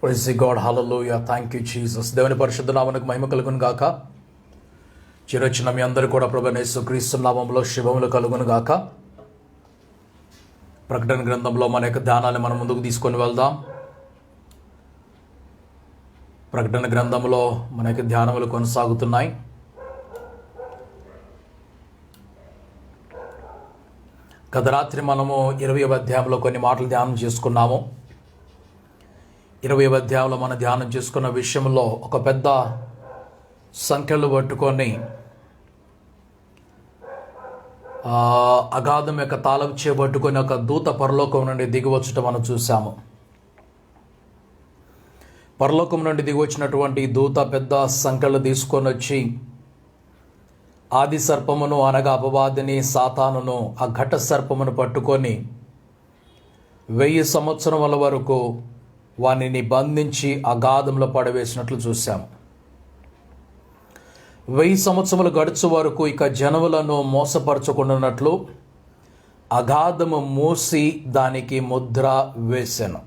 Praise God, hallelujah, thank you Jesus. దేవుని పరిశుద్ధ నామమునకు మహిమ కలుగును గాక. చిరొచ్చిన మీ అందరూ కూడా ప్రభువైన యేసుక్రీస్తు నామములో శుభములు కలుగును గాక. ప్రకటన గ్రంథంలో మన యొక్క ధ్యానాన్ని మనం ముందుకు తీసుకొని వెళ్దాం. ప్రకటన గ్రంథంలో మన యొక్క ధ్యానములు కొనసాగుతున్నాయి. గత రాత్రి మనము 20వ అధ్యాయంలో కొన్ని మాటలు ధ్యానం చేసుకున్నాము. 20వ అధ్యాయంలో మనం ధ్యానం చేసుకున్న విషయంలో ఒక పెద్ద సంఖ్యలు పట్టుకొని అగాధం యొక్క తాళం చేపట్టుకొని ఒక దూత పరలోకం నుండి దిగివచ్చటం మనం చూసాము. పరలోకం నుండి దిగివచ్చినటువంటి దూత పెద్ద సంఖ్యలు తీసుకొని వచ్చి ఆది సర్పమును అనగా అపవాదిని సాతానును ఆ ఘట సర్పమును పట్టుకొని 1000 సంవత్సరముల వరకు వానిని బంధించి అగాధంలో పడవేసినట్లు చూశాము. 1000 సంవత్సరములు గడుచు వరకు ఇక జనములను మోసపరచకుండానట్లు అగాధము మూసి దానికి ముద్ర వేసెను.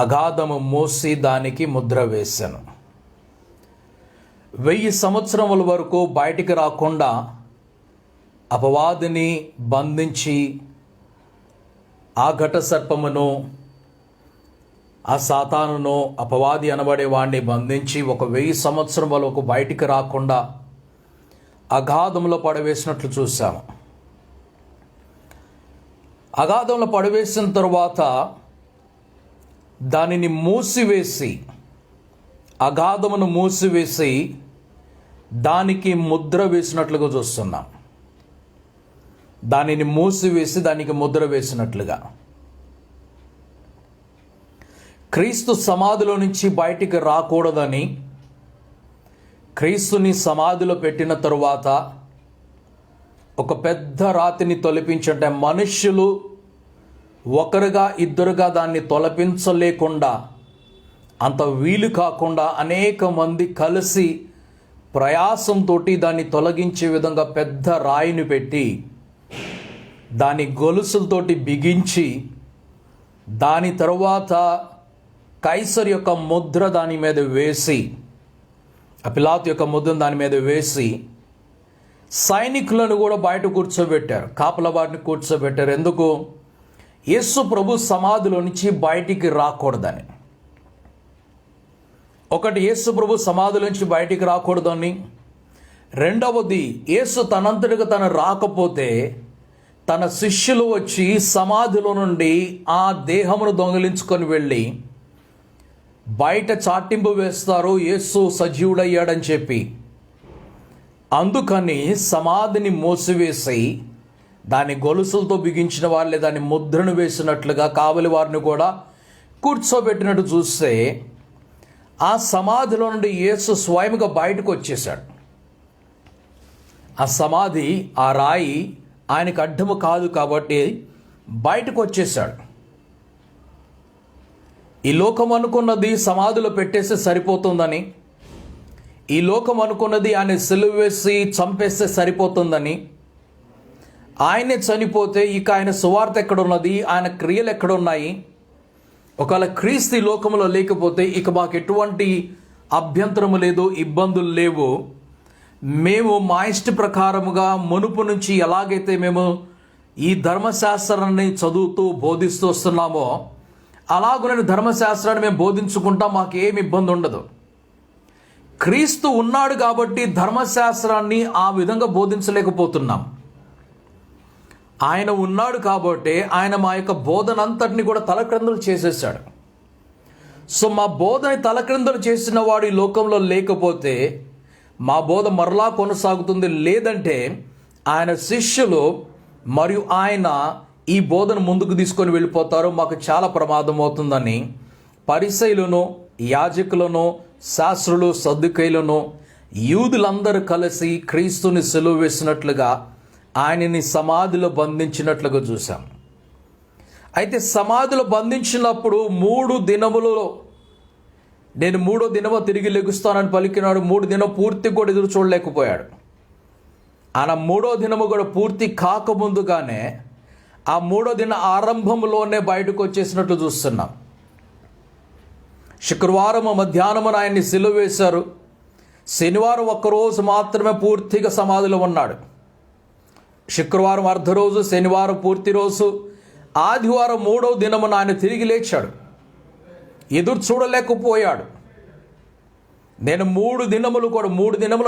అగాధము మూసి దానికి ముద్ర వేసెను. 1000 సంవత్సరముల వరకు బయటికి రాకుండా అపవాదిని బంధించి ఆ ఘట సర్పమును ఆ సాతానును అపవాది అనబడే వాడిని బంధించి ఒక 1000 సంవత్సరం వరకు బయటికి రాకుండా అగాధంలో పడవేసినట్లు చూసాము. అగాధంలో పడవేసిన తరువాత దానిని మూసివేసి అగాధమును మూసివేసి దానికి ముద్ర వేసినట్లుగా చూస్తున్నాం. దానిని మూసివేసి దానికి ముద్ర వేసినట్లుగా క్రీస్తు సమాధిలో నుంచి బయటికి రాకూడదని క్రీస్తుని సమాధిలో పెట్టిన తరువాత ఒక పెద్ద రాతిని తొలపించంటే మనుష్యులు ఒకరుగా ఇద్దరుగా దాన్ని తొలపించలేకుండా అంత వీలు కాకుండా అనేక మంది కలిసి ప్రయాసంతో దాన్ని తొలగించే విధంగా పెద్ద రాయిని పెట్టి దాని గొలుసులతోటి బిగించి దాని తరువాత కైసర్ యొక్క ముద్ర దాని మీద వేసి పిలాతు యొక్క ముద్రను దాని మీద వేసి సైనికులను కూడా బయట కూర్చోబెట్టారు. కాపలా వారిని కూర్చోబెట్టారు. ఎందుకు? యేసు ప్రభు సమాధిలో నుంచి బయటికి రాకూడదని. ఒకటి, యేసు ప్రభు సమాధిలో నుంచి బయటికి రాకూడదని. రెండవది, యేసు తనంతటిగా తను రాకపోతే తన శిష్యులు వచ్చి సమాధిలో నుండి ఆ దేహమును దొంగిలించుకొని వెళ్ళి బయట చాటింపు వేస్తారు, యేసు సజీవుడయ్యాడని చెప్పి. అందుకని సమాధిని మూసివేసి దాని గొలుసులతో బిగించిన వాళ్ళే దాని ముద్రను వేసినట్లుగా కావలి వారిని కూడా కూర్చోబెట్టినట్టు చూస్తే ఆ సమాధిలో నుండి యేసు స్వయంగా బయటకు వచ్చేసాడు. ఆ సమాధి, ఆ రాయి ఆయనకు అడ్డము కాదు కాబట్టి బయటకు వచ్చేసాడు. ఈ లోకం అనుకున్నది సమాధిలో పెట్టేస్తే సరిపోతుందని, ఈ లోకం అనుకున్నది ఆయన సిలువ వేసి చంపేస్తే సరిపోతుందని, ఆయనే చనిపోతే ఇక ఆయన సువార్త ఎక్కడున్నది, ఆయన క్రియలు ఎక్కడున్నాయి, ఒకవేళ క్రీస్తు ఈ లోకంలో లేకపోతే ఇక మాకు ఎటువంటి అభ్యంతరము లేదు, ఇబ్బందులు లేవు, మేము మా ఇష్ట ప్రకారముగా మునుపు నుంచి ఎలాగైతే మేము ఈ ధర్మశాస్త్రాన్ని చదువుతూ బోధిస్తూ వస్తున్నామో అలాగునే ధర్మశాస్త్రాన్ని మేము బోధించుకుంటాం, మాకు ఏమి ఇబ్బంది ఉండదు. క్రీస్తు ఉన్నాడు కాబట్టి ధర్మశాస్త్రాన్ని ఆ విధంగా బోధించలేకపోతున్నాం. ఆయన ఉన్నాడు కాబట్టి ఆయన మా యొక్క బోధన అంతటిని కూడా తలక్రిందులు చేసేసాడు. సో మా బోధని తలక్రిందులు చేసిన వాడు ఈ లోకంలో లేకపోతే మా బోధ మరలా కొనసాగుతుంది. లేదంటే ఆయన శిష్యులు మరియు ఆయన ఈ బోధన ముందుకు తీసుకొని వెళ్ళిపోతారు, మాకు చాలా ప్రమాదం అవుతుందని పరిసయ్యులను, యాజకులను, శాస్త్రులు, సద్దుకైలను, యూదులందరూ కలిసి క్రీస్తుని సిలువ వేసినట్లుగా ఆయనని సమాధిలో బంధించినట్లుగా చూసాం. అయితే సమాధిలో బంధించినప్పుడు 3 దినములలో నేను 3వ దినము తిరిగి లెగుస్తానని పలికినాడు. 3 దినం పూర్తి కూడా ఎదురు చూడలేకపోయాడు. ఆయన 3వ దినము కూడా పూర్తి కాకముందుగానే ఆ 3వ దిన ఆరంభంలోనే బయటకు వచ్చేసినట్లు చూస్తున్నాం. శుక్రవారం మధ్యాహ్నమున ఆయన్ని సిలువ వేశారు. శనివారం ఒక్కరోజు మాత్రమే పూర్తిగా సమాధిలో ఉన్నాడు. శుక్రవారం అర్ధ రోజు, శనివారం పూర్తి రోజు, ఆదివారం 3వ దినమున ఆయన తిరిగి లేచాడు. ఎదురు చూడలేకపోయాడు. నేను 3 దినములు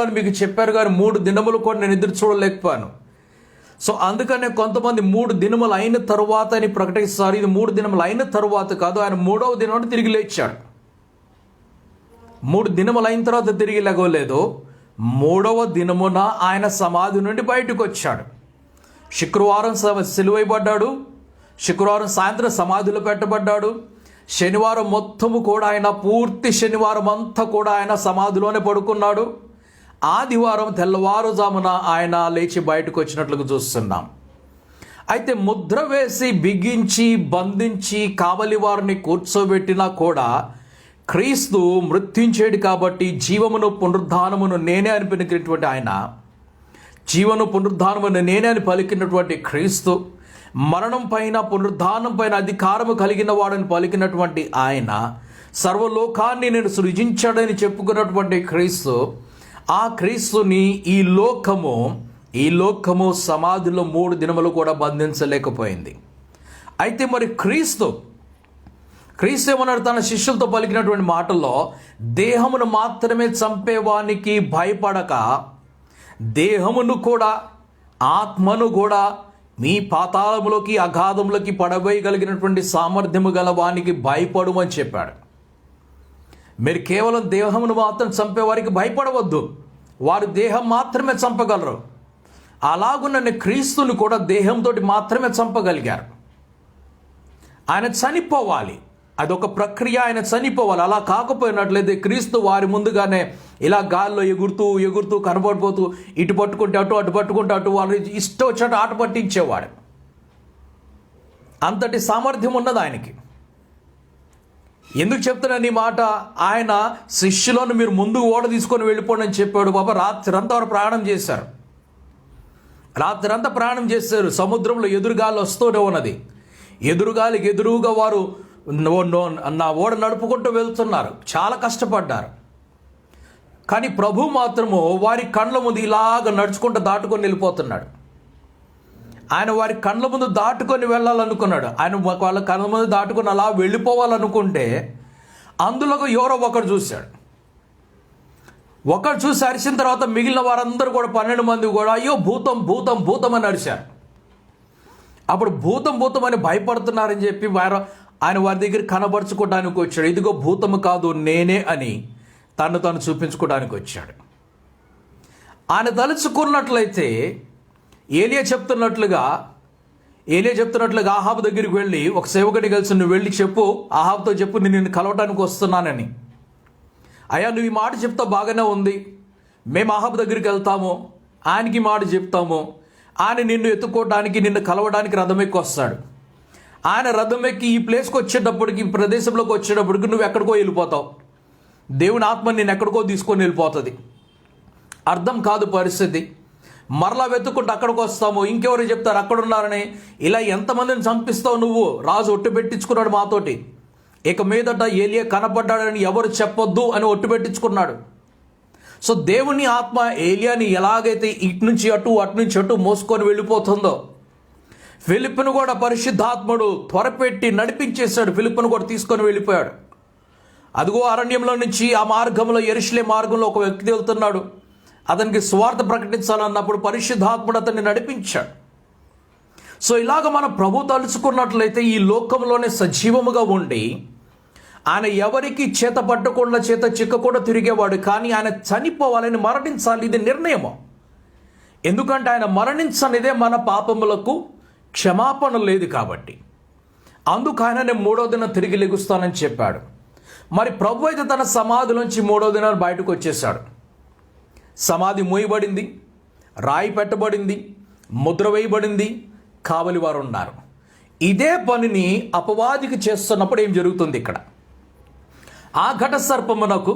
అని మీకు చెప్పారు, కానీ 3 దినములు కూడా నేను ఎదురు చూడలేకపోయాను. సో అందుకనే కొంతమంది 3 దినములు అయిన తరువాత అని ప్రకటిస్తారు. ఇది 3 దినములు అయిన తరువాత కాదు, ఆయన 3వ దినం తిరిగి లేచాడు. 3 దినములు అయిన తర్వాత తిరిగి లేగలేదు. 3వ దినమున ఆయన సమాధి నుండి బయటకు వచ్చాడు. శుక్రవారం సిలువైపడ్డాడు. శుక్రవారం సాయంత్రం సమాధిలో పెట్టబడ్డాడు. శనివారం మొత్తము కూడా ఆయన, పూర్తి శనివారం అంతా కూడా ఆయన సమాధిలోనే పడుకున్నాడు. ఆదివారం తెల్లవారుజామున ఆయన లేచి బయటకు వచ్చినట్లుగా చూస్తున్నాం. అయితే ముద్ర వేసి బిగించి బంధించి కావలి వారిని కూర్చోబెట్టినా కూడా క్రీస్తు మృత్యుంచేడు కాబట్టి జీవమును పునరుద్ధానమును నేనే అని పలికినటువంటి ఆయన, జీవను పునరుద్ధానమును నేనే అని పలికినటువంటి క్రీస్తు, మరణం పైన పునరుద్ధానం పైన అధికారము కలిగిన వాడని పలికినటువంటి ఆయన, సర్వలోకాన్ని నేను సృజించాడని చెప్పుకున్నటువంటి క్రీస్తు, ఆ క్రీస్తుని ఈ లోకము సమాధిలో 3 దినములు కూడా బంధించలేకపోయింది. అయితే మరి క్రీస్తు ఏమన్నాడు? తన శిష్యులతో పలికినటువంటి మాటల్లో, దేహమును మాత్రమే చంపేవానికి భయపడక దేహమును కూడా ఆత్మను కూడా మీ పాతాళములోకి అగాధములోకి పడవేయగలిగినటువంటి సామర్థ్యము గల వానికి భయపడమని చెప్పాడు. మీరు కేవలం దేహమును మాత్రం చంపేవారికి భయపడవద్దు, వారు దేహం మాత్రమే చంపగలరు. అలాగున్న క్రీస్తుని కూడా దేహంతో మాత్రమే చంపగలిగారు. ఆయన చనిపోవాలి, అదొక ప్రక్రియ, ఆయన చనిపోవాలి. అలా కాకపోయినట్లయితే క్రీస్తు వారి ముందుగానే ఇలా గాల్లో ఎగురుతూ కనబడిపోతూ ఇటు పట్టుకుంటే అటు పట్టుకుంటే అటు వాళ్ళు ఇష్టం వచ్చేట ఆట పట్టించేవాడు. అంతటి సామర్థ్యం ఉన్నది ఆయనకి. ఎందుకు చెప్తున్నాను ఈ మాట? ఆయన శిష్యులను మీరు ముందు ఓడ తీసుకొని వెళ్ళిపోండి అని చెప్పాడు. బాబా రాత్రంతా వారు ప్రయాణం చేశారు. సముద్రంలో ఎదురుగాలి వస్తూనే ఉన్నది. ఎదురుగాలికి ఎదురుగా వారు నా ఓడ నడుపుకుంటూ వెళ్తున్నారు. చాలా కష్టపడ్డారు. కానీ ప్రభు మాత్రము వారి కండ్ల ముందు ఇలాగ నడుచుకుంటూ దాటుకొని వెళ్ళిపోతున్నాడు. ఆయన వారి కండ్ల ముందు దాటుకొని వెళ్ళాలనుకున్నాడు. ఆయన వాళ్ళ కళ్ళ ముందు దాటుకొని అలా వెళ్ళిపోవాలనుకుంటే అందులో ఎవరో ఒకడు చూశాడు. ఒకడు చూసి అరిచిన తర్వాత మిగిలిన వారందరూ కూడా 12 మంది కూడా అయ్యో భూతం అని అరిచారు. అప్పుడు భూతం అని భయపడుతున్నారని చెప్పి ఆయన వారి దగ్గర కనబరుచుకోవడానికి వచ్చాడు. ఇదిగో భూతము కాదు నేనే అని తను చూపించుకోవడానికి వచ్చాడు. ఆయన తలుచుకున్నట్లయితే ఏలియా చెప్తున్నట్లుగా ఆహాబు దగ్గరికి వెళ్ళి ఒక సేవకుడిని కలిసి, నువ్వు వెళ్ళి చెప్పు, ఆహాబుతో చెప్పు, నేను నిన్ను కలవటానికి వస్తున్నానని. అయ్యా నువ్వు ఈ మాట చెప్తా బాగానే ఉంది, మేము ఆహాబు దగ్గరికి వెళ్తాము, ఆయనకి మాట చెప్తాము, ఆయన నిన్ను ఎత్తుకోవడానికి నిన్ను కలవడానికి రథం ఎక్కి వస్తాడు. ఆయన రథం ఎక్కి ఈ ప్లేస్కి వచ్చేటప్పటికి, ఈ ప్రదేశంలోకి వచ్చేటప్పటికి నువ్వు ఎక్కడికో వెళ్ళిపోతావు. దేవుని ఆత్మ నేను ఎక్కడికో తీసుకొని వెళ్ళిపోతుంది. అర్థం కాదు పరిస్థితి. మరలా వెతుక్కుంటూ అక్కడికి వస్తాము, ఇంకెవరు చెప్తారు అక్కడ ఉన్నారని. ఇలా ఎంతమందిని చంపిస్తావు నువ్వు? రాజు ఒట్టు పెట్టించుకున్నాడు మాతోటి, ఇక మీదట ఏలియా కనపడ్డాడని ఎవరు చెప్పొద్దు అని ఒట్టు పెట్టించుకున్నాడు. సో దేవుని ఆత్మ ఏలియాని ఎలాగైతే ఇటు నుంచి అటు మోసుకొని వెళ్ళిపోతుందో, ఫిలిప్పును కూడా పరిశుద్ధాత్ముడు త్వరపెట్టి నడిపించేశాడు. ఫిలిప్పును కూడా తీసుకొని వెళ్ళిపోయాడు. అదిగో అరణ్యంలో నుంచి ఆ మార్గంలో, యెరూషలేం మార్గంలో ఒక వ్యక్తి వెళ్తున్నాడు. అతనికి సువార్త ప్రకటించాలన్నప్పుడు పరిశుద్ధాత్ముడు అతన్ని నడిపించాడు. సో ఇలాగ మన ప్రభు తలుచుకున్నట్లయితే ఈ లోకంలోనే సజీవముగా ఉండి ఆయన ఎవరికి చేత పట్టకుండా చేత చిక్కకుండా తిరిగేవాడు. కానీ ఆయన చనిపోవాలని, మరణించాలి, ఇది నిర్ణయము. ఎందుకంటే ఆయన మరణించనిదే మన పాపములకు క్షమాపణ లేదు కాబట్టి. అందుకు ఆయన నేను 3వ దినం తిరిగి లెగుస్తానని చెప్పాడు. మరి ప్రభు అయితే తన సమాధిలోంచి 3వ దినాన్ని బయటకు వచ్చేసాడు. సమాధి మూయబడింది, రాయి పెట్టబడింది, ముద్ర వేయబడింది, కావలి వారు ఉన్నారు. ఇదే పనిని అపవాదికి చేస్తున్నప్పుడు ఏం జరుగుతుంది? ఇక్కడ ఆ ఘట సర్పమునకు,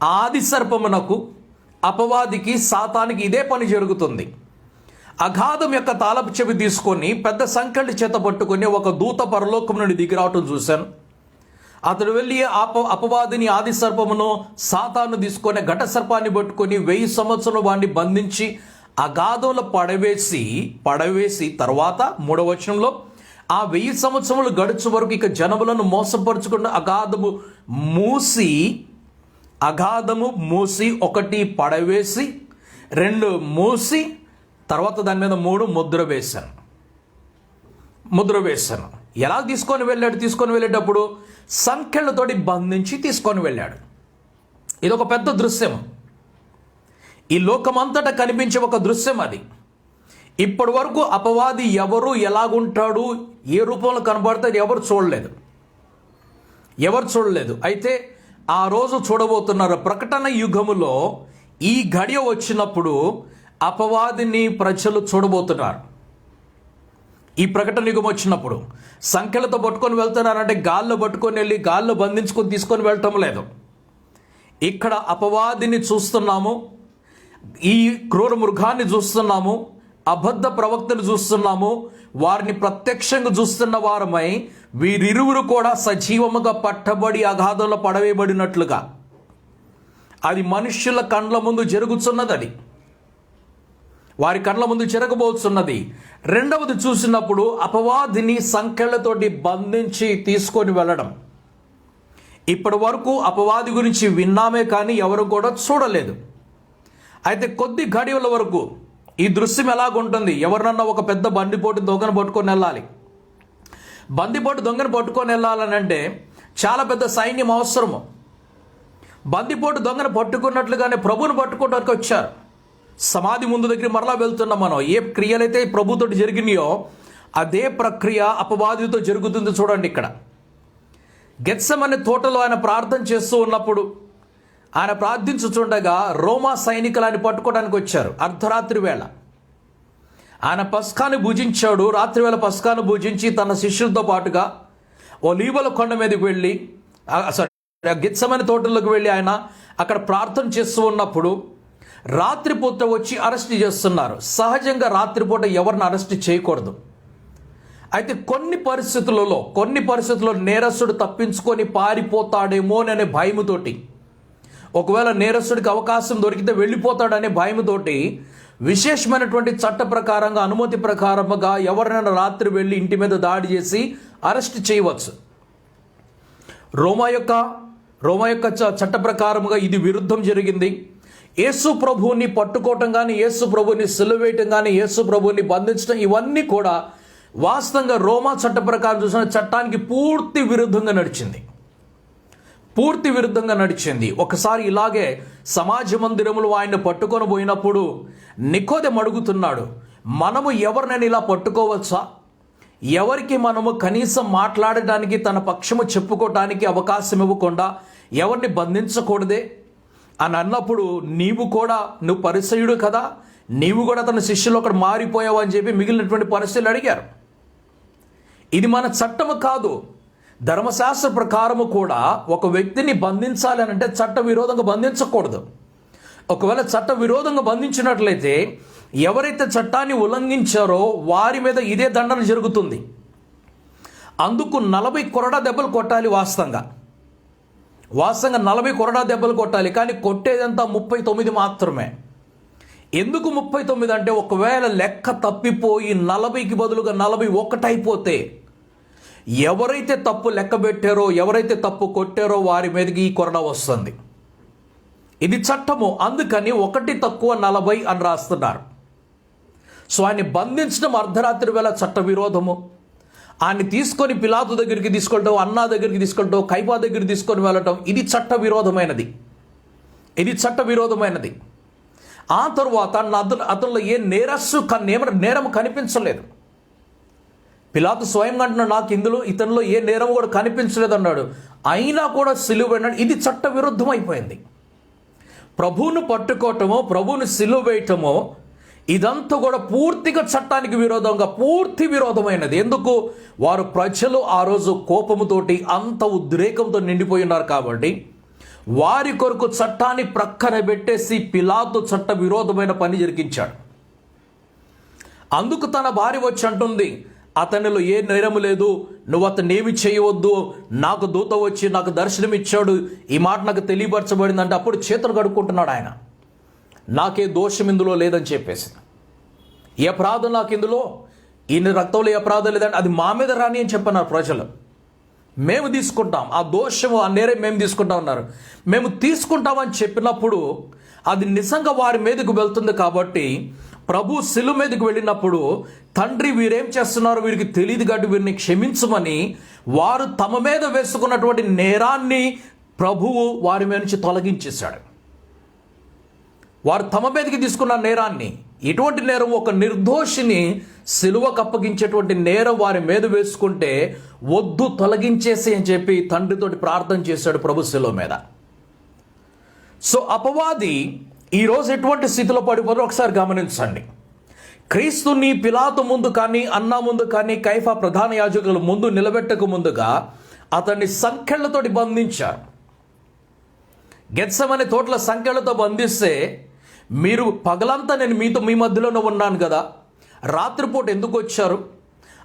ఆది సర్పమునకు, అపవాదికి, సాతానికి ఇదే పని జరుగుతుంది. అగాధం యొక్క తాళపు చెవి తీసుకొని పెద్ద సంఖ్యలు చేత పట్టుకొని ఒక దూత పరలోకం నుండి దిగిరావటం చూశాను. అతడు వెళ్ళి అపవాదిని ఆది సర్పమును సాతాను తీసుకొని ఘట సర్పాన్ని పట్టుకొని 1000 సంవత్సరం వాడిని బంధించి అగాధంలో పడవేసి తర్వాత 3వ వచనంలో ఆ 1000 సంవత్సరములు గడుచు వరకు ఇక జనములను మోసపరుచుకున్న అగాధము మూసి 1 పడవేసి 2 మూసి తర్వాత దాని మీద 3 ముద్ర వేశాను. ఎలా తీసుకొని వెళ్ళేటప్పుడు సంఖ్యలతోటి బంధించి తీసుకొని వెళ్ళాడు. ఇది ఒక పెద్ద దృశ్యం, ఈ లోకమంతటా కనిపించే ఒక దృశ్యం అది. ఇప్పటి వరకు అపవాది ఎవరు, ఎలాగుంటాడు, ఏ రూపంలో కనబడతాడు ఎవరు చూడలేదు. అయితే ఆ రోజు చూడబోతున్నారు. ప్రకటన యుగములో ఈ గడియ వచ్చినప్పుడు అపవాదిని ప్రజలు చూడబోతున్నారు. ఈ ప్రకటన యుగం వచ్చినప్పుడు సంఖ్యలతో పట్టుకొని వెళ్తున్నారంటే గాల్లో పట్టుకొని వెళ్ళి గాల్లో బంధించుకొని తీసుకొని వెళ్ళటం లేదు. ఇక్కడ అపవాదిని చూస్తున్నాము, ఈ క్రూర మృగాన్ని చూస్తున్నాము, అబద్ధ ప్రవక్తను చూస్తున్నాము. వారిని ప్రత్యక్షంగా చూస్తున్న వారమై వీరిరువురు కూడా సజీవముగా పట్టబడి అగాధంలో పడవేయబడినట్లుగా అది మనుష్యుల కండ్ల ముందు జరుగుతున్నది. అది వారి కండ్ల ముందు జరగబోతున్నది. రెండవది చూసినప్పుడు అపవాదిని సంఖ్యలతోటి బంధించి తీసుకొని వెళ్ళడం. ఇప్పటి వరకు అపవాది గురించి విన్నామే కానీ ఎవరు కూడా చూడలేదు. అయితే కొద్ది గడియల వరకు ఈ దృశ్యం ఎలాగుంటుంది? ఎవరినన్నా ఒక పెద్ద బందిపోటు దొంగను పట్టుకొని వెళ్ళాలి. బందిపోటు దొంగను పట్టుకొని వెళ్ళాలనంటే చాలా పెద్ద సైన్యం అవసరము. బందిపోటు దొంగను పట్టుకున్నట్లుగానే ప్రభువును పట్టుకోవడానికి వచ్చారు. సమాధి ముందు దగ్గర మరలా వెళ్తున్నాం మనం. ఏ క్రియలైతే ప్రభుతోటి జరిగినాయో అదే ప్రక్రియ అపవాదితో జరుగుతుంది. చూడండి, ఇక్కడ గెత్సెమనే తోటలో ఆయన ప్రార్థన చేస్తూ ఉన్నప్పుడు ఆయన ప్రార్థించుచుండగా రోమా సైనికులు ఆయన పట్టుకోవడానికి వచ్చారు. అర్ధరాత్రి వేళ ఆయన పస్కాను భుజించాడు. రాత్రివేళ పస్కాను భుజించి తన శిష్యులతో పాటుగా ఒలీవల కొండ మీదకి వెళ్ళి గెత్సెమనే తోటలోకి వెళ్ళి ఆయన అక్కడ ప్రార్థన చేస్తూ ఉన్నప్పుడు రాత్రిపూట వచ్చి అరెస్ట్ చేస్తున్నారు. సహజంగా రాత్రిపూట ఎవరిని అరెస్ట్ చేయకూడదు. అయితే కొన్ని పరిస్థితుల్లో నేరస్తుడు తప్పించుకొని పారిపోతాడేమో అనే భయముతోటి, ఒకవేళ నేరస్తుడికి అవకాశం దొరికితే వెళ్ళిపోతాడనే భయముతోటి విశేషమైనటువంటి చట్ట ప్రకారంగా, అనుమతి ప్రకారంగా ఎవరినైనా రాత్రి వెళ్ళి ఇంటి మీద దాడి చేసి అరెస్ట్ చేయవచ్చు. రోమా యొక్క చట్ట ప్రకారముగా ఇది విరుద్ధం జరిగింది. యేసు ప్రభువుని పట్టుకోవటం కానీ, యేసు ప్రభువుని సిలువ వేయటం కానీ, యేసు ప్రభువుని బంధించడం, ఇవన్నీ కూడా వాస్తవంగా రోమా చట్ట ప్రకారం చూసిన చట్టానికి పూర్తి విరుద్ధంగా నడిచింది. ఒకసారి ఇలాగే సమాజ మందిరములు ఆయన పట్టుకొని పోయినప్పుడు నికోదెము అడుగుతున్నాడు, మనము ఎవరినైనా ఇలా పట్టుకోవచ్చా? ఎవరికి మనము కనీసం మాట్లాడడానికి, తన పక్షము చెప్పుకోవటానికి అవకాశం ఇవ్వకుండా ఎవరిని బంధించకూడదే అని అన్నప్పుడు, నువ్వు పరిసయుడు కదా, నీవు కూడా తన శిష్యులు ఒకడు మారిపోయావు అని చెప్పి మిగిలినటువంటి పరిస్థితులు అడిగారు. ఇది మన చట్టము కాదు. ధర్మశాస్త్ర ప్రకారము కూడా ఒక వ్యక్తిని బంధించాలి అని అంటే చట్ట విరోధంగా బంధించకూడదు. ఒకవేళ చట్ట విరోధంగా బంధించినట్లయితే ఎవరైతే చట్టాన్ని ఉల్లంఘించారో వారి మీద ఇదే దండన జరుగుతుంది. అందుకు 40 కొరడా దెబ్బలు కొట్టాలి. వాస్తవంగా 40 కొరడా దెబ్బలు కొట్టాలి. కానీ కొట్టేదంతా 39 మాత్రమే. ఎందుకు 39 అంటే, ఒకవేళ లెక్క తప్పిపోయి 40కి బదులుగా 41 అయిపోతే ఎవరైతే తప్పు లెక్క పెట్టారో, ఎవరైతే తప్పు కొట్టారో వారి మీదకి ఈ కొరడా వస్తుంది. ఇది చట్టము. అందుకని 1 తక్కువ 40 అని రాస్తున్నారు. సో ఆయన్ని బంధించడం అర్ధరాత్రి వేళ చట్ట విరోధము. ఆయన్ని తీసుకొని పిలాతు దగ్గరికి తీసుకెళ్ళటం, అన్నా దగ్గరికి తీసుకెళ్ళటం, కైపా దగ్గరికి తీసుకొని వెళ్ళటం, ఇది చట్ట విరోధమైనది. ఆ తరువాత అతనిలో ఏ నేరం కనిపించలేదు. పిలాతు స్వయంగా అంటున్నాడు, నాకు ఇతనిలో ఏ నేరం కూడా కనిపించలేదు అన్నాడు. అయినా కూడా సిలువ వేయడం, ఇది చట్ట విరుద్ధం అయిపోయింది. ప్రభువును పట్టుకోవటమో, ప్రభువును సిలువ వేయటమో, ఇదంతా కూడా పూర్తిగా చట్టానికి పూర్తి విరోధమైనది. ఎందుకు? వారు ప్రజలు ఆ రోజు కోపముతోటి అంత ఉద్రేకంతో నిండిపోయి ఉన్నారు కాబట్టి వారి కొరకు చట్టాన్ని ప్రక్కన పెట్టేసి పిలాతు చట్ట విరోధమైన పని జరిగించాడు. అందుకు తన భార్య వచ్చి అంటుంది, అతనిలో ఏ నేరము లేదు, నువ్వు అతన్ని ఏమి చేయవద్దు, నాకు దూత వచ్చి నాకు దర్శనం ఇచ్చాడు, ఈ మాట నాకు తెలియపరచబడింది అంటే అప్పుడు చేతులు కడుక్కుంటున్నాడు ఆయన. నాకే దోషం ఇందులో లేదని చెప్పేసి, ఏ అపరాధం నాకు ఇందులో, ఈయన రక్తంలో ఏ అపరాధం లేదంటే అది మా మీద రాని అని చెప్పన్నారు ప్రజలు. మేము తీసుకుంటాం ఆ దోషము, ఆ నేరం మేము తీసుకుంటాం అన్నారు. మేము తీసుకుంటామని చెప్పినప్పుడు అది నిజంగా వారి మీదకు వెళ్తుంది. కాబట్టి ప్రభు శిలువ మీదకి వెళ్ళినప్పుడు తండ్రి వీరేం చేస్తున్నారో వీరికి తెలియదు కాబట్టి వీరిని క్షమించమని వారు తమ మీద వేసుకున్నటువంటి నేరాన్ని ప్రభువు వారి మీద నుంచి తొలగించేశాడు. వారు తమ మీదకి తీసుకున్న నేరాన్ని, ఇటువంటి నేరం ఒక నిర్దోషిని సిలువకు అప్పగించేటువంటి నేరం వారి మీద వేసుకుంటే వద్దు తొలగించేసి అని చెప్పి తండ్రితోటి ప్రార్థన చేశాడు ప్రభు శిలువ మీద. సో అపవాది ఈరోజు ఎటువంటి స్థితిలో పడిపోతారో ఒకసారి గమనించండి. క్రీస్తుని పిలాతు ముందు కానీ, అన్నా ముందు కానీ, కైఫా ప్రధాన యాజకుల ముందు నిలబెట్టక ముందుగా అతన్ని సంకెళ్లతోటి బంధించారు. గెత్సెమనే తోటల సంకెళ్లతో బంధిస్తే, మీరు పగలంతా నేను మీ మధ్యలోనే ఉన్నాను కదా, రాత్రిపూట ఎందుకు వచ్చారు?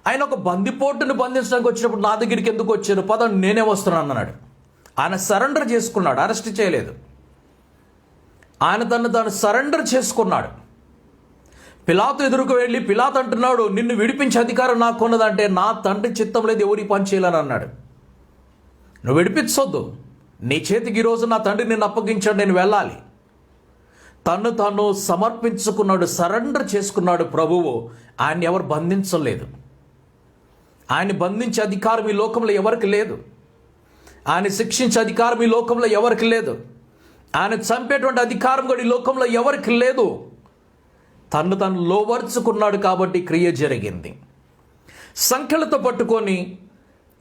ఆయన ఒక బందిపోటుని బంధించడానికి వచ్చినప్పుడు నా దగ్గరికి ఎందుకు వచ్చారు? పదండి నేనే వస్తున్నాను అన్నాడు. ఆయన సరెండర్ చేసుకున్నాడు, అరెస్ట్ చేయలేదు. ఆయన తాను సరెండర్ చేసుకున్నాడు. పిలాతు ఎదురుకు వెళ్ళి పిలాతు అంటున్నాడు, నిన్ను విడిపించే అధికారం నాకు ఉన్నదంటే, నా తండ్రి చిత్తం లేదు ఎవరి పని చేయాలని అన్నాడు. నువ్వు విడిపించొద్దు, నీ చేతికి ఈరోజు నా తండ్రి నిన్ను అప్పగించాడు, నేను వెళ్ళాలి. తాను సమర్పించుకున్నాడు, సరెండర్ చేసుకున్నాడు ప్రభువు. ఆయన ఎవరు బంధించలేదు. ఆయన బంధించే అధికారం ఈ లోకంలో ఎవరికి లేదు. ఆయన శిక్షించే అధికారం ఈ లోకంలో ఎవరికి లేదు. ఆయన చంపేటువంటి అధికారం కూడా ఈ లోకంలో ఎవరికి లేదు. తను లోబర్చుకున్నాడు కాబట్టి క్రియ జరిగింది. సంఖ్యలతో పట్టుకొని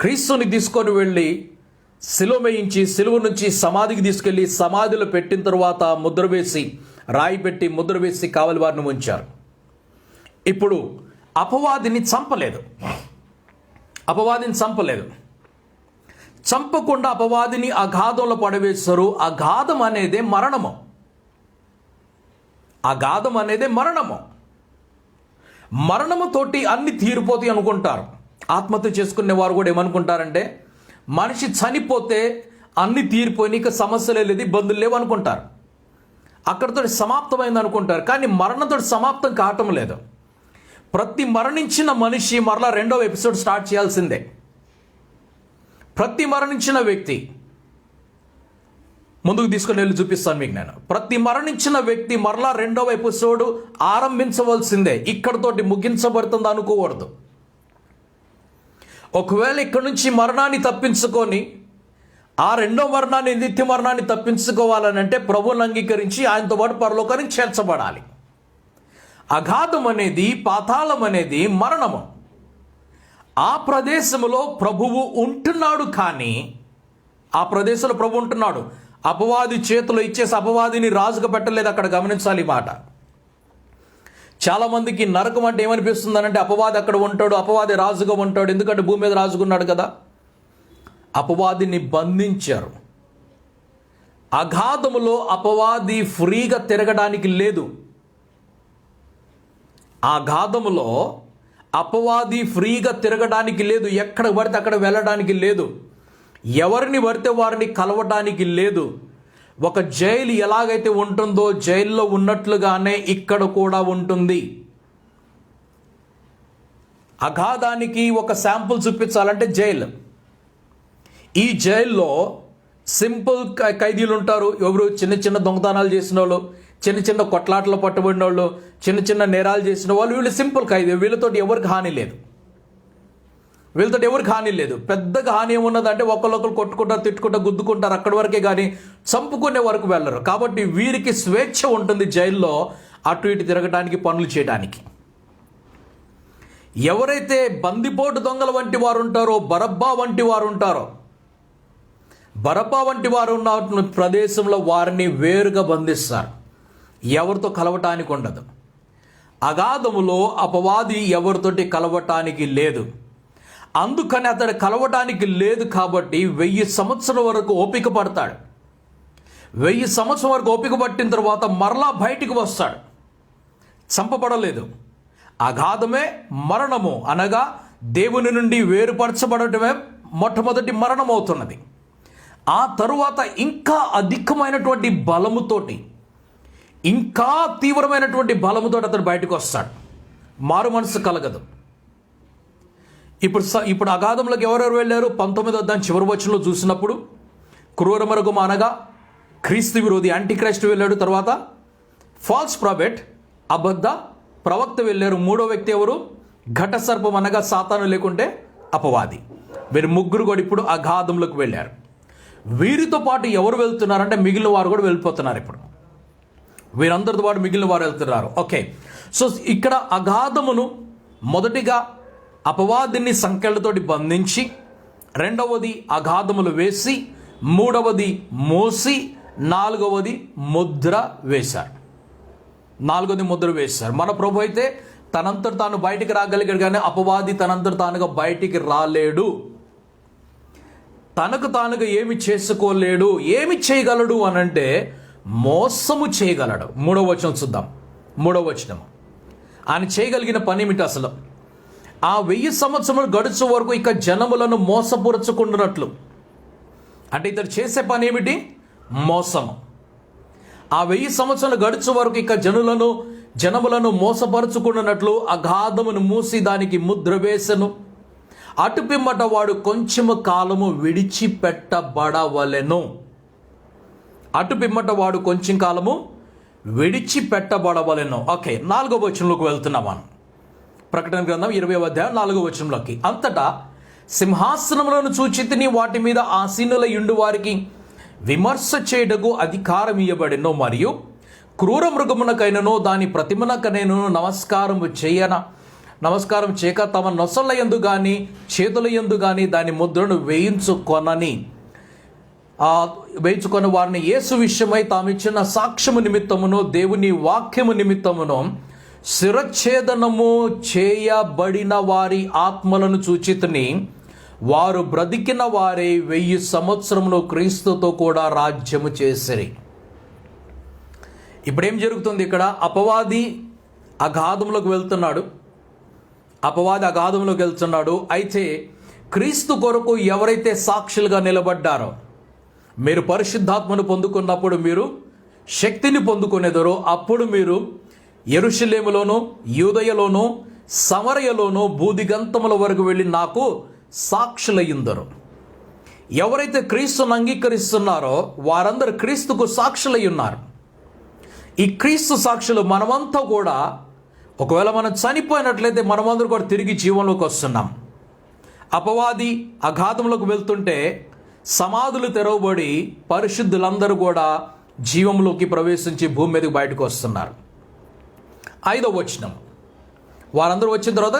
క్రీస్తుని తీసుకొని వెళ్ళి సిలువ వేయించి, సిలువ నుంచి సమాధికి తీసుకెళ్ళి సమాధిలో పెట్టిన తర్వాత ముద్ర వేసి, రాయి పెట్టి ముద్ర వేసి కావలి వారిని ఉంచారు. ఇప్పుడు అపవాదిని చంపలేదు. చంపకుండా అపవాదిని అగాధంలో పడవేశారు. అగాధం అనేదే మరణము. మరణముతోటి అన్ని తీరిపోతాయి అనుకుంటారు. ఆత్మహత్య చేసుకునే వారు కూడా ఏమనుకుంటారంటే, మనిషి చనిపోతే అన్ని తీరిపోయి ఇక సమస్యలే లేదు, ఇబ్బందులు లేవు అనుకుంటారు. అక్కడితో సమాప్తమైంది అనుకుంటారు. కానీ మరణంతో సమాప్తం కావటం లేదు. ప్రతి మరణించిన మనిషి మరలా రెండవ ఎపిసోడ్ స్టార్ట్ చేయాల్సిందే. ప్రతి మరణించిన వ్యక్తి, ముందుకు తీసుకుని వెళ్ళి చూపిస్తాను మీకు నేను. ప్రతి మరణించిన వ్యక్తి మరలా రెండవ ఎపిసోడ్ ఆరంభించవలసిందే. ఇక్కడతోటి ముగించబడుతుంది అనుకోకూడదు. ఒకవేళ ఇక్కడ నుంచి మరణాన్ని తప్పించుకొని ఆ రెండో మరణాన్ని, నిత్య మరణాన్ని తప్పించుకోవాలని అంటే ప్రభువుని అంగీకరించి ఆయనతో పాటు పరలోకానికి చేర్చబడాలి. అగాధం అనేది, పాతాళం అనేది మరణము. ఆ ప్రదేశంలో ప్రభువు ఉంటున్నాడు. కానీ ఆ ప్రదేశంలో ప్రభు ఉంటున్నాడు. అపవాది చేతిలో ఇచ్చేసి అపవాదిని రాజుగా పెట్టలేదు. అక్కడ గమనించాలి ఈ మాట. చాలామందికి నరకం అంటే ఏమనిపిస్తుంది అంటే, అపవాది అక్కడ ఉంటాడు, అపవాది రాజుగా ఉంటాడు. ఎందుకంటే భూమి మీద రాజుగా ఉన్నాడు కదా. అపవాదిని బంధించారు. అగాధములో అపవాది ఫ్రీగా తిరగడానికి లేదు. అగాధములో అపవాది ఫ్రీగా తిరగడానికి లేదు. ఎక్కడ పడితే అక్కడ వెళ్ళడానికి లేదు. ఎవరిని పడితే వారిని కలవడానికి లేదు. ఒక జైలు ఎలాగైతే ఉంటుందో జైల్లో ఉన్నట్లుగానే ఇక్కడ కూడా ఉంటుంది. అగాధానికి ఒక శాంపుల్ చూపించాలంటే జైలు. ఈ జైల్లో సింపుల్ ఖైదీలు ఉంటారు. ఎవరు చిన్న చిన్న దొంగతనాలు చేసిన వాళ్ళు, చిన్న చిన్న కొట్లాటలు పట్టుబడిన వాళ్ళు, చిన్న చిన్న నేరాలు చేసిన వాళ్ళు, వీళ్ళు సింపుల్ ఖైదీ. వీళ్ళతో ఎవరికి హాని లేదు. పెద్దగా హాని ఏమున్నదంటే ఒకళ్ళొకరు కొట్టుకుంటారు, తిట్టుకుంటారు, గుద్దుకుంటారు, అక్కడి వరకే. కానీ చంపుకునే వరకు వెళ్ళరు. కాబట్టి వీరికి స్వేచ్ఛ ఉంటుంది జైల్లో అటు ఇటు తిరగడానికి, పనులు చేయడానికి. ఎవరైతే బందిపోటు దొంగల వంటి వారు ఉంటారో, బరబ్బా వంటి వారు ఉన్న ప్రదేశంలో వారిని వేరుగా బంధిస్తారు. ఎవరితో కలవటానికి ఉండదు. అగాధములో అపవాది ఎవరితోటి కలవటానికి లేదు. అందుకని అతడు కలవటానికి లేదు కాబట్టి 1000 సంవత్సరాల వరకు ఓపిక పడతాడు. 1000 సంవత్సరం వరకు ఓపిక పట్టిన తర్వాత మరలా బయటికి వస్తాడు. చంపబడలేదు. అగాధమే మరణము, అనగా దేవుని నుండి వేరుపరచబడటమే మొట్టమొదటి మరణం అవుతున్నది. ఆ తరువాత ఇంకా అధికమైనటువంటి బలముతోటి, ఇంకా తీవ్రమైనటువంటి బలముతో అతడు బయటకు వస్తాడు. మారు మనసు కలగదు. ఇప్పుడు అగాధంలోకి ఎవరెవరు వెళ్ళారు? 19వ అధ్యాయం చివరి వచనంలో చూసినప్పుడు క్రూర మృగము అనగా క్రీస్తు విరోధి యాంటిక్రైస్ట్ వెళ్ళాడు. తర్వాత ఫాల్స్ ప్రాఫెట్, అబద్ధ ప్రవక్త వెళ్ళారు. మూడో వ్యక్తి ఎవరు? ఘట సర్పం అనగా సాతాను లేకుంటే అపవాది. వీరు ముగ్గురు కూడా ఇప్పుడు అగాధంలోకి వెళ్ళారు. వీరితో పాటు ఎవరు వెళ్తున్నారంటే మిగిలిన వారు కూడా వెళ్ళిపోతున్నారు. ఇప్పుడు వీరందరితో పాటు మిగిలిన వారు వెళ్తున్నారు. ఓకే, సో ఇక్కడ అగాధమును మొదటిగా అపవాదిని సంకెళ్ళతోటి బంధించి, రెండవది అగాధములు వేసి, మూడవది మోసి, నాలుగవది ముద్ర వేశారు. మన ప్రభు అయితే తనంతట తాను బయటికి రాగలిగాడు, కానీ అపవాది తనంతట తానుగా బయటికి రాలేడు. తనకు తానుగా ఏమి చేసుకోలేడు. ఏమి చేయగలడు అనంటే మోసము చేయగలడు. 3వ వచనం చూద్దాం. 3వ వచనం, ఆయన చేయగలిగిన పని ఏమిటి అసలు? ఆ 1000 సంవత్సరములు గడుచు వరకు ఇక జనములను మోసపురచుకుంటున్నట్లు. అంటే ఇతడు చేసే పని ఏమిటి? మోసము. ఆ 1000 సంవత్సరాలు గడుచు వరకు ఇక జనములను మోసపరుచుకున్నట్లు అగాధమును మూసి దానికి ముద్ర వేసెను. అటు పిమ్మట వాడు కొంచెము కాలము విడిచిపెట్టబడవలెను. అటు పిమ్మట వాడు కొంచెం కాలము విడిచిపెట్టబడవలెను. ఓకే, 4వ వచనంలోకి వెళ్తున్నాం. ప్రకటన గ్రంథం 20వ అధ్యాయం 4వ వచనంలోకి. అంతటా సింహాసనములను చూచితిని, వాటి మీద ఆసీనుల యుండు వారికి విమర్శ చేయుటకు అధికారం ఇయ్యబడెను. మరియు క్రూర మృగమునకైనను దాని ప్రతిమనకైనను నమస్కారం చేయక తమ నొసళ్ళ యందు గాని చేతుల యందు గాని దాని ముద్రను వేయించుకొని వారిని యేసు విషయమై తామిచ్చిన సాక్ష్యము నిమిత్తమును దేవుని వాక్యము నిమిత్తమును శిరచ్ఛేదనము చేయబడిన వారి ఆత్మలను చూచితిని. వారు బ్రతికిన వారే 1000 సంవత్సరములు క్రీస్తుతో కూడా రాజ్యము చేసిరి. ఇప్పుడేం జరుగుతుంది ఇక్కడ? అపవాది అగాధంలోకి వెళ్తున్నాడు. అయితే క్రీస్తు కొరకు ఎవరైతే సాక్షులుగా నిలబడ్డారో, మీరు పరిశుద్ధాత్మను పొందుకున్నప్పుడు మీరు శక్తిని పొందుకునేదరో, అప్పుడు మీరు యెరూషలేములోను, యూదయలోను, సమరయలోను భూదిగంతముల వరకు వెళ్ళి నాకు సాక్షులయ్యుందరు. ఎవరైతే క్రీస్తును అంగీకరిస్తున్నారో వారందరూ క్రీస్తుకు సాక్షులై ఉన్నారు. ఈ క్రీస్తు సాక్షులు మనమంతా కూడా, ఒకవేళ మనం చనిపోయినట్లయితే మనమందరూ కూడా తిరిగి జీవంలోకి వస్తున్నాం. అపవాది అగాధంలోకి వెళ్తుంటే సమాధులు తెరవబడి పరిశుద్ధులందరూ కూడా జీవంలోకి ప్రవేశించి భూమి మీదకి బయటకు వస్తున్నారు. 5వ వచనం, వారందరూ వచ్చిన తర్వాత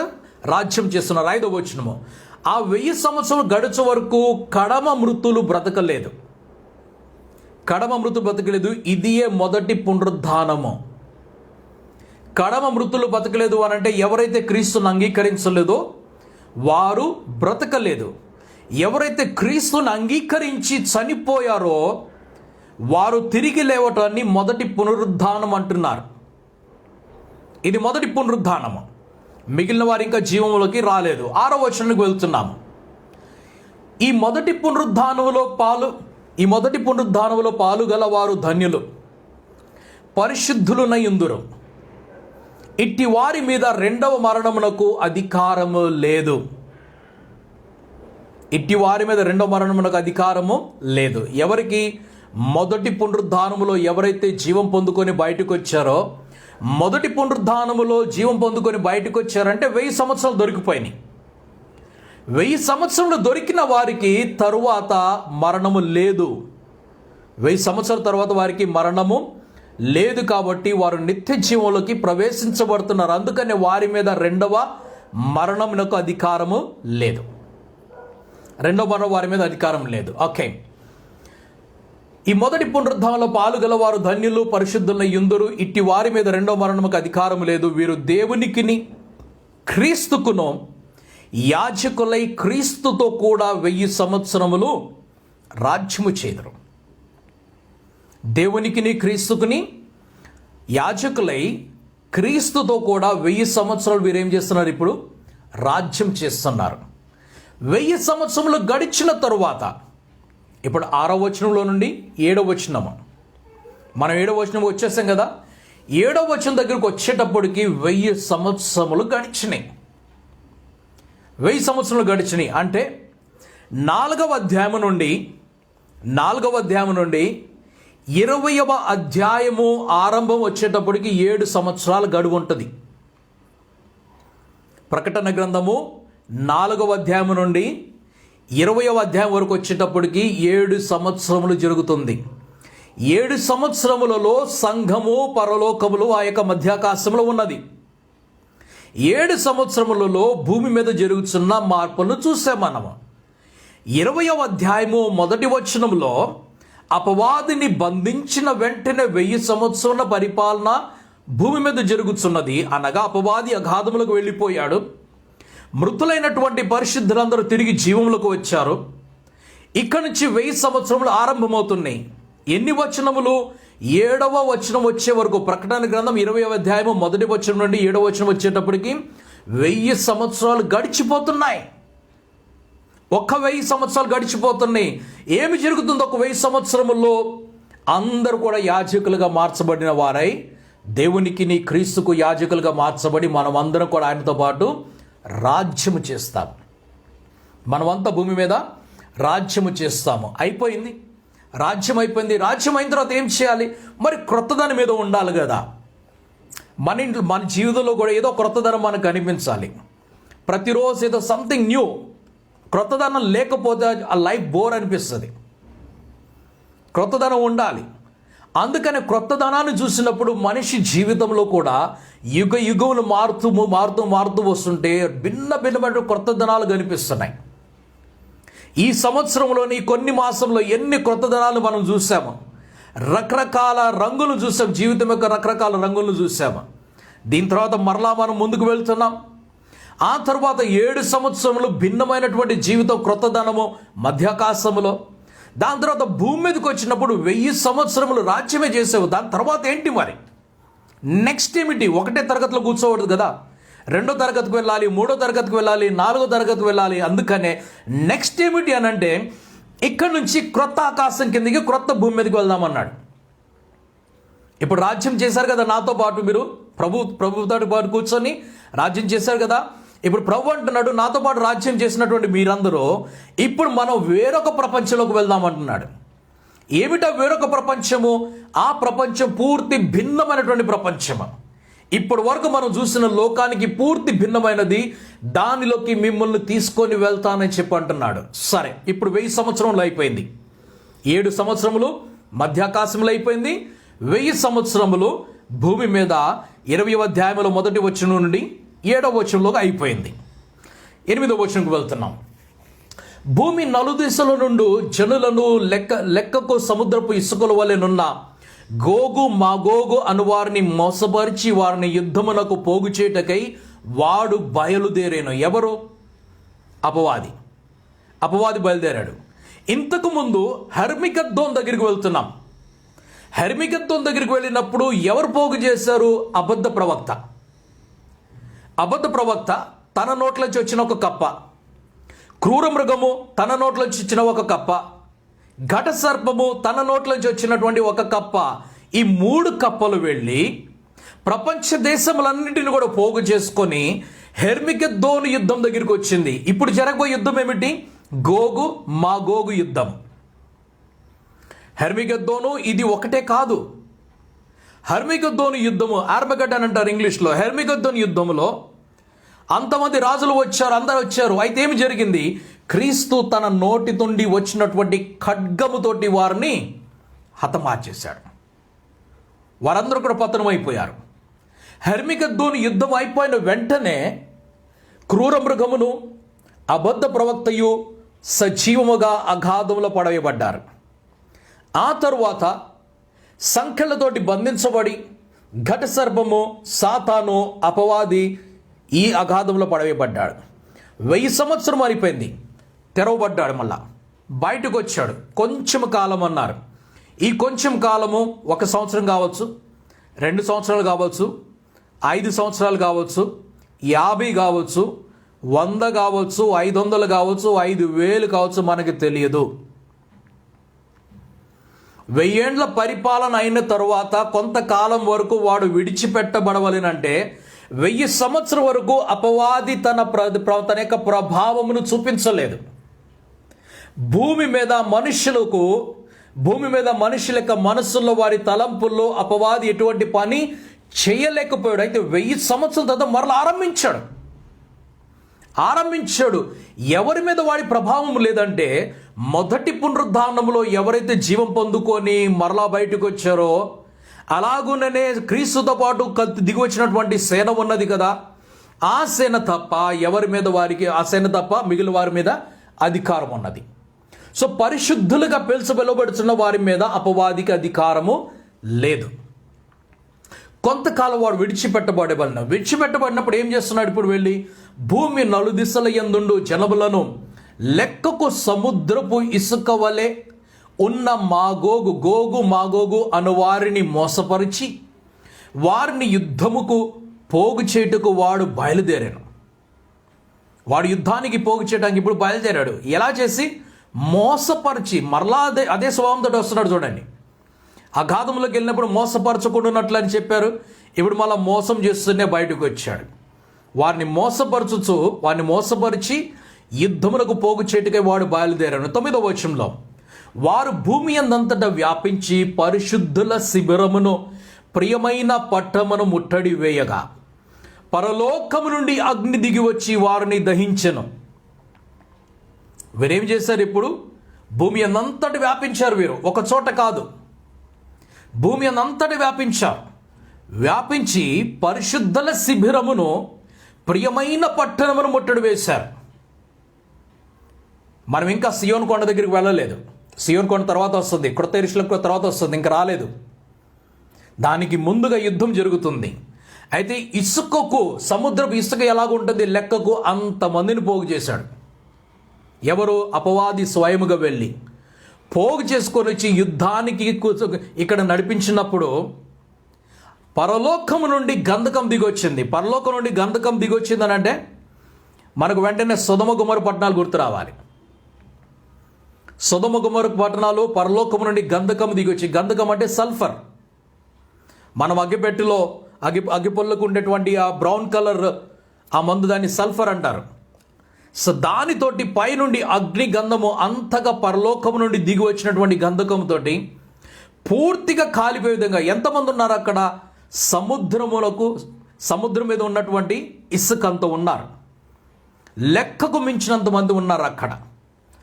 రాజ్యం చేస్తున్నారు. 5వ వచనము, ఆ 1000 సంవత్సరాలు గడుచు వరకు కడమ మృతులు బ్రతకలేదు. ఇదియే మొదటి పునరుద్ధానము. కడమ మృతులు బ్రతకలేదు అనంటే ఎవరైతే క్రీస్తును అంగీకరించలేదో వారు బ్రతకలేదు. ఎవరైతే క్రీస్తును అంగీకరించి చనిపోయారో వారు తిరిగి లేవటాన్ని మొదటి పునరుద్ధానం అంటున్నారు. ఇది మొదటి పునరుద్ధానము. మిగిలిన వారు ఇంకా జీవంలోకి రాలేదు. 6వ వచనానికి వెళ్తున్నాము. ఈ మొదటి పునరుద్ధానములో పాలు గలవారు ధన్యులు, పరిశుద్ధులునయుందురు. ఇట్టి వారి మీద రెండవ మరణమునకు అధికారము లేదు. ఎవరికి? మొదటి పునరుద్ధానములో ఎవరైతే జీవం పొందుకొని బయటకు వచ్చారో, మొదటి పునరుద్ధానములో జీవం పొందుకొని బయటకు వచ్చారంటే 1000 సంవత్సరాలు దొరికిపోయినాయి. 1000 సంవత్సరాలు దొరికిన వారికి తరువాత మరణము లేదు. 1000 సంవత్సరాల తర్వాత వారికి మరణము లేదు. కాబట్టి వారు నిత్య జీవంలోకి ప్రవేశించబడుతున్నారు. అందుకని వారి మీద రెండవ మరణమునకు అధికారము లేదు. వారి మీద అధికారం లేదు. ఓకే, ఈ మొదటి పునరుద్ధానంలో పాలుగలవారు ధన్యులు, పరిశుద్ధుల యుందురు. ఇట్టి వారి మీద రెండవ మరణముకు అధికారం లేదు. వీరు దేవునికిని క్రీస్తుకును యాజకులై క్రీస్తుతో కూడా 1000 సంవత్సరములు రాజ్యము చేదురు. దేవునికిని క్రీస్తుకుని యాజకులై క్రీస్తుతో కూడా 1000 సంవత్సరాలు వీరేం చేస్తున్నారు? ఇప్పుడు రాజ్యం చేస్తున్నారు. 1000 సంవత్సరములు గడిచిన తరువాత, ఇప్పుడు 6వ వచనంలో నుండి 7వ వచనము, మనం 7వ వచనం వచ్చేసాం కదా. 7వ వచనం దగ్గరకు వచ్చేటప్పటికి 1000 సంవత్సరములు గడిచినాయి. 1000 సంవత్సరాలు గడిచినాయి అంటే 4వ అధ్యాయం నుండి 20వ అధ్యాయము ఆరంభం వచ్చేటప్పటికి 7 సంవత్సరాల గడువు ఉంటుంది. ప్రకటన గ్రంథము 4వ అధ్యాయం నుండి 20వ అధ్యాయం వరకు వచ్చేటప్పటికి 7 సంవత్సరములు జరుగుతుంది. 7 సంవత్సరములలో సంఘము పరలోకములు ఆ యొక్క మధ్యాకాశంలో ఉన్నది. 7 సంవత్సరములలో భూమి మీద జరుగుతున్న మార్పులను చూసాం మనము. 20వ అధ్యాయము 1వ వచనంలో అపవాదిని బంధించిన వెంటనే 1000 సంవత్సరాల పరిపాలన భూమి మీద జరుగుతున్నది. అనగా అపవాది అగాధములకు వెళ్ళిపోయాడు. మృతులైనటువంటి పరిశుద్ధులందరూ తిరిగి జీవములకు వచ్చారు. ఇక్కడి నుంచి 1000 సంవత్సరములు ఆరంభమవుతున్నాయి. ఎన్ని వచనములు? 7వ వచనం వచ్చే వరకు. ప్రకటన గ్రంథం 20వ అధ్యాయము 1వ వచనం నుండి 7వ వచనం వచ్చేటప్పటికి 1000 సంవత్సరాలు గడిచిపోతున్నాయి. 1000 సంవత్సరాలు గడిచిపోతున్నాయి. ఏమి జరుగుతుంది? 1000 సంవత్సరముల్లో అందరూ కూడా యాజకులుగా మార్చబడిన వారై దేవునికి నీ క్రీస్తుకు యాజకులుగా మార్చబడి మనం అందరం కూడా ఆయనతో పాటు రాజ్యము చేస్తాం. మనమంతా భూమి మీద రాజ్యము చేస్తాము. అయిపోయింది, రాజ్యం అయిపోయింది. రాజ్యం అయిన తర్వాత ఏం చేయాలి? మరి క్రొత్తదాని మీద ఉండాలి కదా. మన జీవితంలో కూడా ఏదో క్రొత్తదనం మనకు కనిపించాలి. ప్రతిరోజు ఏదో సంథింగ్ న్యూ. క్రొత్తదనం లేకపోతే ఆ లైఫ్ బోర్ అనిపిస్తుంది. క్రొత్తదనం ఉండాలి. అందుకని క్రొత్తదనాన్ని చూసినప్పుడు మనిషి జీవితంలో కూడా యుగములు మారుతూ వస్తుంటే భిన్నమైన క్రొత్తదనాలు కనిపిస్తున్నాయి. ఈ సంవత్సరంలోని కొన్ని మాసంలో ఎన్ని క్రొత్తదనాలు మనం చూసాము. రకరకాల రంగులు చూసాం. జీవితం యొక్క రకరకాల రంగులను చూసాము. దీని తర్వాత మరలా మనం ముందుకు వెళ్తున్నాం. ఆ తర్వాత 7 సంవత్సరములు భిన్నమైనటువంటి జీవితం, క్రొత్తదనము మధ్యాకాశములో. దాని తర్వాత భూమి మీదకి వచ్చినప్పుడు 1000 సంవత్సరములు రాజ్యమే చేసావు. దాని తర్వాత ఏంటి మరి? నెక్స్ట్ ఏమిటి? ఒకటే తరగతిలో కూర్చోవద్దు కదా. 2వ తరగతికి వెళ్ళాలి, 3వ తరగతికి వెళ్ళాలి, 4వ తరగతికి వెళ్ళాలి. అందుకనే నెక్స్ట్ ఏమిటి అని అంటే ఇక్కడ నుంచి క్రొత్త ఆకాశం కిందకి క్రొత్త భూమి మీదకి వెళ్దామన్నాడు. ఇప్పుడు రాజ్యం చేశారు కదా నాతో పాటు, మీరు ప్రభుతో పాటు కూర్చొని రాజ్యం చేశారు కదా. ఇప్పుడు ప్రభు అంటున్నాడు, నాతో పాటు రాజ్యం చేసినటువంటి మీరందరూ ఇప్పుడు మనం వేరొక ప్రపంచంలోకి వెళ్దామంటున్నాడు. ఏమిటా వేరొక ప్రపంచము? ఆ ప్రపంచం పూర్తి భిన్నమైనటువంటి ప్రపంచము. ఇప్పటి వరకు మనం చూసిన లోకానికి పూర్తి భిన్నమైనది. దానిలోకి మిమ్మల్ని తీసుకొని వెళ్తానని చెప్పి అంటున్నాడు. సరే, ఇప్పుడు 1000 సంవత్సరములు అయిపోయింది. 7 సంవత్సరములు మధ్యాకాశంలో అయిపోయింది. 1000 సంవత్సరములు భూమి మీద 20వ అధ్యాయంలో 1వ వచనం నుండి 7వ వచనంలోకి అయిపోయింది. 8వ వచనంకి వెళ్తున్నాం. భూమి నలుదిశల నుండి జనులను లెక్కకు సముద్రపు ఇసుకల వలెనున్న గోగు మాగోగు అను వారిని మోసపరిచి వారిని యుద్ధమునకు పోగు చేయుటకై వాడు బయలుదేరాను. ఎవరు? అపవాది బయలుదేరాడు. ఇంతకు ముందు హెర్మిగద్దోన్ దగ్గరికి వెళ్తున్నాం. హెర్మిగద్దోన్ దగ్గరికి వెళ్ళినప్పుడు ఎవరు పోగు చేశారు? అబద్ధ ప్రవక్త తన నోట్లోంచి వచ్చిన ఒక కప్ప, క్రూర మృగము తన నోట్లోంచి వచ్చిన ఒక కప్ప, ఘట సర్పము తన నోట్లోంచి వచ్చినటువంటి ఒక కప్ప. ఈ 3 కప్పలు వెళ్ళి ప్రపంచ దేశములన్నింటిని కూడా పోగు చేసుకొని హెర్మిగద్దోను యుద్ధం దగ్గరికి వచ్చింది. ఇప్పుడు జరగబోయే యుద్ధం ఏమిటి? గోగు మాగోగు యుద్ధం. హెర్మిగద్దోను ఇది ఒకటే కాదు. హెర్మిగద్దోను యుద్ధము, ఆర్మగడ్డన్ అంటారు ఇంగ్లీష్లో. హెర్మిగద్దోను యుద్ధములో అంతమంది రాజులు వచ్చారు, అందరూ వచ్చారు. అయితే ఏమి జరిగింది? క్రీస్తు తన నోటి నుండి వచ్చినటువంటి ఖడ్గముతోటి వారిని హతమార్చేశాడు. వారందరూ కూడా పతనమైపోయారు. హెర్మిగద్దోను యుద్ధం అయిపోయిన వెంటనే క్రూర మృగమును అబద్ధ ప్రవక్తయు సజీవముగా అగాధంలో పడవేయబడ్డారు. ఆ తరువాత సంఖ్యలతోటి బంధించబడి ఘట సర్పము సాతాను అపవాది ఈ అగాధంలో పడవేయబడ్డాడు. 1000 సంవత్సరం అయిపోయింది. తెరవబడ్డాడు. మళ్ళా బయటకు వచ్చాడు. కొంచెం కాలం అన్నారు. ఈ కొంచెం కాలము 1 సంవత్సరం కావచ్చు, 2 సంవత్సరాలు కావచ్చు, 5 సంవత్సరాలు కావచ్చు, 50 కావచ్చు, 100 కావచ్చు, 500 కావచ్చు, 5,000 కావచ్చు, మనకి తెలియదు. 1000 ఏండ్ల పరిపాలన అయిన తరువాత కొంతకాలం వరకు వాడు విడిచిపెట్టబడవలెనంటే 1000 సంవత్సరం వరకు అపవాది తన యొక్క ప్రభావమును చూపించలేదు. భూమి మీద మనుషుల యొక్క మనస్సుల్లో, వారి తలంపుల్లో అపవాది ఎటువంటి పని చేయలేకపోయాడు. అయితే 1000 సంవత్సరాల తర్వాత మరలా ఆరంభించాడు. ఎవరి మీద వాడి ప్రభావం లేదంటే, మొదటి పునరుద్ధానంలో ఎవరైతే జీవం పొందుకొని మరలా బయటకు వచ్చారో, అలాగుననే క్రీస్తుతో పాటు దిగి వచ్చినటువంటి సేన ఉన్నది కదా, ఆ సేన తప్ప మిగిలిన వారి మీద అధికారం ఉన్నది. సో పరిశుద్ధులుగా పిలుచబడుతున్న వారి మీద అపవాదికి అధికారము లేదు. కొంతకాలం వాడు విడిచిపెట్టబడినప్పుడు ఏం చేస్తున్నాడు? ఇప్పుడు వెళ్ళి భూమి నలుదిశల యందుండు జనములను లెక్కకు సముద్రపు ఇసుక వలె ఉన్న మాగోగు అను వారిని మోసపరిచి వారిని యుద్ధముకు పోగు చేయుటకు వాడు బయలుదేరాను. వాడు యుద్ధానికి పోగు చేయడానికి ఇప్పుడు బయలుదేరాడు. ఎలా చేసి? మోసపరిచి. మరలా అదే స్వభావంతో వస్తున్నాడు. చూడండి, అగాధంలోకి వెళ్ళినప్పుడు మోసపరచకుండాన్నట్లు అని చెప్పారు. ఇప్పుడు మళ్ళీ మోసం చేస్తూనే బయటకు వచ్చాడు. వారిని మోసపరిచి యుద్ధములకు పోగు చేటుకై వాడు బయలుదేరాను. 9వ వచనంలో, వారు భూమి అందంతటా వ్యాపించి పరిశుద్ధుల శిబిరమును ప్రియమైన పట్టణమును ముట్టడి వేయగా పరలోకము నుండి అగ్ని దిగి వచ్చి వారిని దహించెను. వీరేం చేశారు? ఇప్పుడు భూమి అందంతటి వ్యాపించారు. వీరు ఒక చోట కాదు, భూమి అందంతటి వ్యాపించి పరిశుద్ధుల శిబిరమును ప్రియమైన పట్టణమును ముట్టడి వేశారు. మనం ఇంకా సియోన్ కొండ దగ్గరికి వెళ్ళలేదు. సియోన్ కొండ తర్వాత వస్తుంది, క్రొత్త యెరూషలేము తర్వాత వస్తుంది, ఇంకా రాలేదు. దానికి ముందుగా యుద్ధం జరుగుతుంది. అయితే సముద్రపు ఇసుక ఎలాగుంటుంది లెక్కకు అంతమందిని పోగు చేశాడు. ఎవరు? అపవాది స్వయముగా వెళ్ళి పోగు చేసుకొని వచ్చి యుద్ధానికి ఇక్కడ నడిపించినప్పుడు పరలోకము నుండి గంధకం దిగొచ్చింది. పరలోకం నుండి గంధకం దిగొచ్చింది అని అంటే మనకు వెంటనే సొదొమ గొమొర పట్టణాలు గుర్తు రావాలి. సొదొమ గొమొర పట్టణాలు పరలోకము నుండి గంధకం దిగొచ్చి, గంధకం అంటే సల్ఫర్. మనం అగ్గిపెట్టిలో అగ్గిపొల్లకు ఉండేటువంటి ఆ బ్రౌన్ కలర్ ఆ మందు, దాన్ని సల్ఫర్ అంటారు. సో దానితోటి పైనుండి అగ్ని గంధము అంతగా పరలోకము నుండి దిగి వచ్చినటువంటి గంధకంతో పూర్తిగా కాలిపోయే విధంగా ఎంతమంది ఉన్నారు అక్కడ? సముద్రం మీద ఉన్నటువంటి ఇసుకంత ఉన్నారు. లెక్కకు మించినంత మంది ఉన్నారు అక్కడ,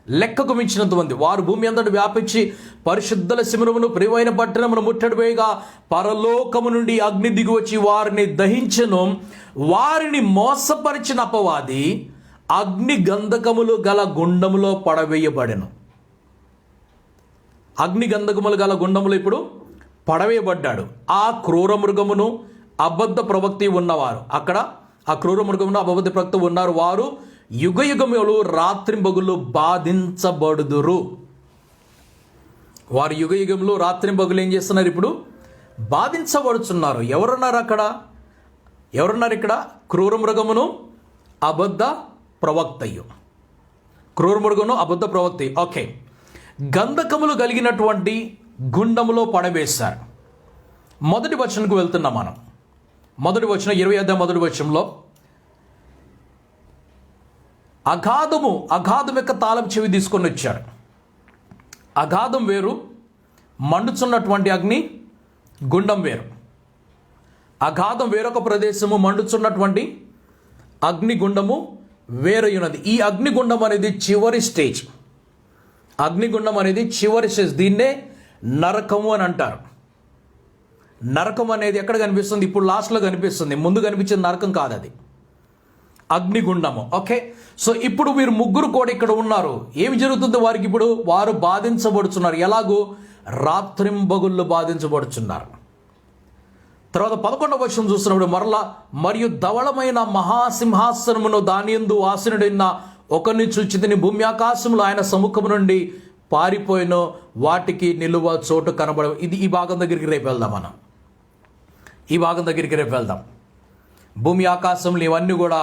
లెక్కకు మించినంత మంది. వారు భూమి అంతటి వ్యాపించి పరిశుద్ధుల శిబిరమును ప్రియమైన పట్టణమును ముట్టడి వేయగా పరలోకము నుండి అగ్ని దిగి వచ్చి వారిని దహించెను. వారిని మోసపరిచిన అపవాది అగ్ని గంధకములు గల గుండములో పడవేయబడెను. అగ్ని గంధకములు గల గుండములు ఇప్పుడు పడవేయబడ్డాడు. ఆ క్రూర మృగమును అబద్ధ ప్రవక్తి ఉన్నవారు, అక్కడ ఆ క్రూర మృగమును అబద్ధ ప్రవక్తి ఉన్నారు, వారు యుగయుగములు రాత్రింబగులు బాధించబడుదురు. వారు యుగయుగములు రాత్రింబగులు ఏం చేస్తున్నారు? ఇప్పుడు బాధించబడుచున్నారు. ఎవరున్నారు ఇక్కడ? క్రూర మృగమును అబద్ధ ప్రవక్తయు. క్రూర మృగమును అబద్ధ ప్రవక్తి. ఓకే, గంధకములు కలిగినటువంటి గుండములో పడవేశారు. మొదటి వచనంకు వెళ్తున్నాం మనం. మొదటి వచనం 20వ మొదటి వచనంలో, అగాధం యొక్క తాళం చెవి తీసుకొని వచ్చాడు. అగాధం వేరు, మండుచున్నటువంటి అగ్ని గుండం వేరు. అగాధం వేరొక ప్రదేశము, మండుచున్నటువంటి అగ్నిగుండము వేరయున్నది. ఈ అగ్నిగుండం అనేది చివరి స్టేజ్. అగ్నిగుండం అనేది చివరి స్టేజ్. దీన్నే నరకము అని అంటారు. నరకం అనేది ఎక్కడ కనిపిస్తుంది? ఇప్పుడు లాస్ట్లో కనిపిస్తుంది. ముందు కనిపించేది నరకం కాదు, అది అగ్నిగుండము. ఓకే, సో ఇప్పుడు వీరు ముగ్గురు కూడా ఇక్కడ ఉన్నారు. ఏమి జరుగుతుంది వారికి? ఇప్పుడు వారు బాధించబడుతున్నారు. ఎలాగో? రాత్రింబగుళ్ళు బాధించబడుతున్నారు. తర్వాత 11వ వచనం చూస్తున్నప్పుడు, మరియు ధవళమైన మహాసింహాసనమును దాని యందు ఆసీనుడైన ఒకరిని చూచితిని. భూమి ఆకాశములు ఆయన సముఖము నుండి పారిపోయిన వాటికి నిలువ చోటు కనబడవు. ఈ భాగం దగ్గరికి రేపు వెళ్దాం మనం. ఈ భాగం దగ్గరికి రేపు వెళ్దాం. భూమి ఆకాశములు ఇవన్నీ కూడా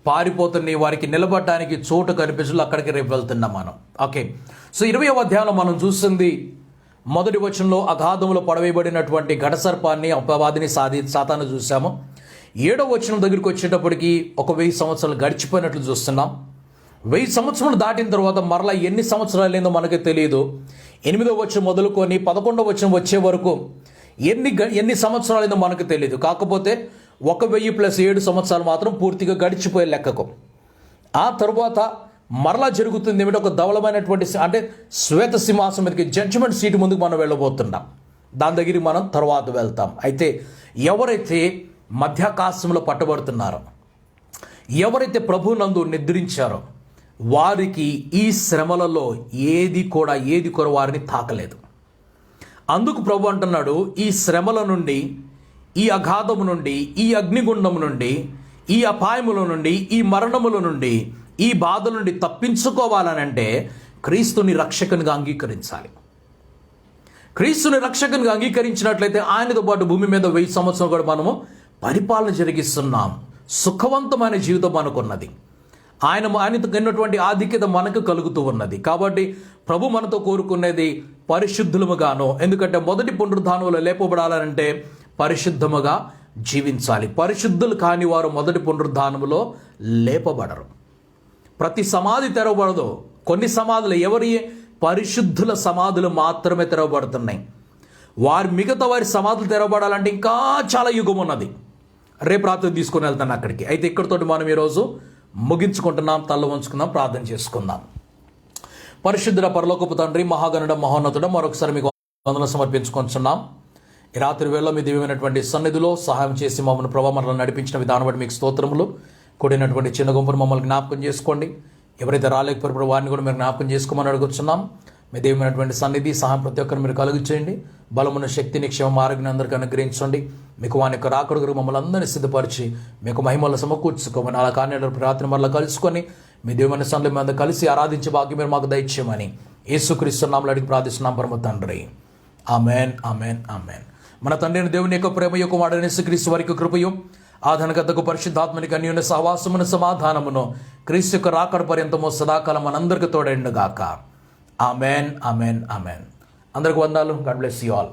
పారిపోతున్నాయి, వారికి నిలబడడానికి చోటు కనిపించదు. అక్కడికి రేపు వెళ్తున్నాం మనం. ఓకే, సో 20వ అధ్యాయంలో మనం చూస్తుంది మొదటి వచనంలో అగాధంలో పడవేయబడినటువంటి ఘటసర్పాన్ని, అపవాదిని, సాతాను చూసాము. 7వ వచనం దగ్గరికి వచ్చేటప్పటికి 1000 సంవత్సరాలు గడిచిపోయినట్లు చూస్తున్నాం. 1000 సంవత్సరాలు దాటిన తర్వాత మరలా ఎన్ని సంవత్సరాలు ఏందో మనకి తెలియదు. 8వ వచనం మొదలుకొని 11వ వచనం వచ్చే వరకు ఎన్ని సంవత్సరాలు ఏందో మనకు తెలియదు. కాకపోతే 1000 + 7 సంవత్సరాలు మాత్రం పూర్తిగా గడిచిపోయే లెక్కకు. ఆ తర్వాత మరలా జరుగుతుంది ఏమిటి, ఒక ధవళమైనటువంటి అంటే శ్వేత సింహాసనం మీదకి జడ్జిమెంట్ సీటు ముందుకు మనం వెళ్ళబోతున్నాం. దాని దగ్గరికి మనం తర్వాత వెళ్తాం. అయితే ఎవరైతే మధ్యాకాశంలో పట్టబడుతున్నారో, ఎవరైతే ప్రభువునందు నిద్రించారో వారికి ఈ శ్రమలలో ఏది కూడా వారిని తాకలేదు. అందుకు ప్రభు అంటున్నాడు, ఈ శ్రమల నుండి, ఈ అగాధము నుండి, ఈ అగ్నిగుండము నుండి, ఈ అపాయముల నుండి, ఈ మరణముల నుండి, ఈ బాధల నుండి తప్పించుకోవాలనంటే క్రీస్తుని రక్షకునిగా అంగీకరించాలి. క్రీస్తుని రక్షకునిగా అంగీకరించినట్లయితే ఆయనతో పాటు భూమి మీద 1000 సంవత్సరాలు కూడా మనము పరిపాలన జరిగిస్తున్నాం. సుఖవంతమైన జీవితం మనకున్నది. ఆయనతో ఉన్నటువంటి ఆధిక్యత మనకు కలుగుతూ ఉన్నది. కాబట్టి ప్రభు మనతో కోరుకునేది పరిశుద్ధులముగాను. ఎందుకంటే మొదటి పునరుద్ధానంలో లేపబడాలంటే పరిశుద్ధముగా జీవించాలి. పరిశుద్ధులు కాని వారు మొదటి పునరుద్ధానములో లేపబడరు. ప్రతి సమాధి తెరవబడదు. కొన్ని సమాధులు ఎవరి పరిశుద్ధుల సమాధులు మాత్రమే తెరవబడుతున్నాయి. మిగతా వారి సమాధులు తెరవబడాలంటే ఇంకా చాలా యుగం ఉన్నది. రేపు రాత్రి తీసుకుని వెళ్తాను అక్కడికి. అయితే ఇక్కడితోటి మనం ఈరోజు ముగించుకుంటున్నాం. తల్ల ఉంచుకుందాం, ప్రార్థన చేసుకుందాం. పరిశుద్ధుల పరలోకపు తండ్రి, మహాగణుడ, మహోన్నతుడ, మరొకసారి మీకు వందనాలు సమర్పించుకుంటున్నాం. ఈ రాత్రి వేళ మీ దివ్యమైనటువంటి సన్నిధిలో సహాయం చేసి మమ్మల్ని ప్రభావ మనల్ని నడిపించిన విధానం బట్టి మీకు స్తోత్రములు. కూడినటువంటి చిన్న గుంపును మమ్మల్ని జ్ఞాపకం చేసుకోండి. ఎవరైతే రాలేకపోయినప్పుడు వారిని కూడా మీరు జ్ఞాపకం చేసుకోమని అడుగుతున్నాం. మీ దేవమైనటువంటి సన్నిధి సహాయం ప్రతి ఒక్కరు మీరు కలుగు చేయండి. బలమున్న శక్తిని, క్షేమ ఆరోగ్యాన్ని అందరికీ అనుగ్రహించండి. మీకు వాని యొక్క రాకడుగు మమ్మల్ని అందరినీ సిద్ధపరిచి మీకు మహిమల్లో సమకూర్చుకోమని, అలా కానీ రాత్రి మరలా కలుసుకొని మీ దేవుని సన్నిధి మీద కలిసి ఆరాధించే భాగ్యం మీరు మాకు దయచేయమని యేసుక్రీస్తు నామములో అడిగి ప్రార్థిస్తున్నాం పరమ తండ్రి. Amen, amen, amen. మన తండ్రి దేవుని యొక్క ప్రేమ యొక్క వాడని యేసుక్రీస్తు వారికి కృపయు, ఆధనగతకు పరిశుద్ధాత్మనికి అన్యోన్య సహవాసమును, సమాధానమును క్రీస్తు యొక్క రాకడ పర్యంతము సదాకాలం మనందరికీ తోడైండుగాక. Amen, amen, amen. అందరికి వందనాలు. God bless you all.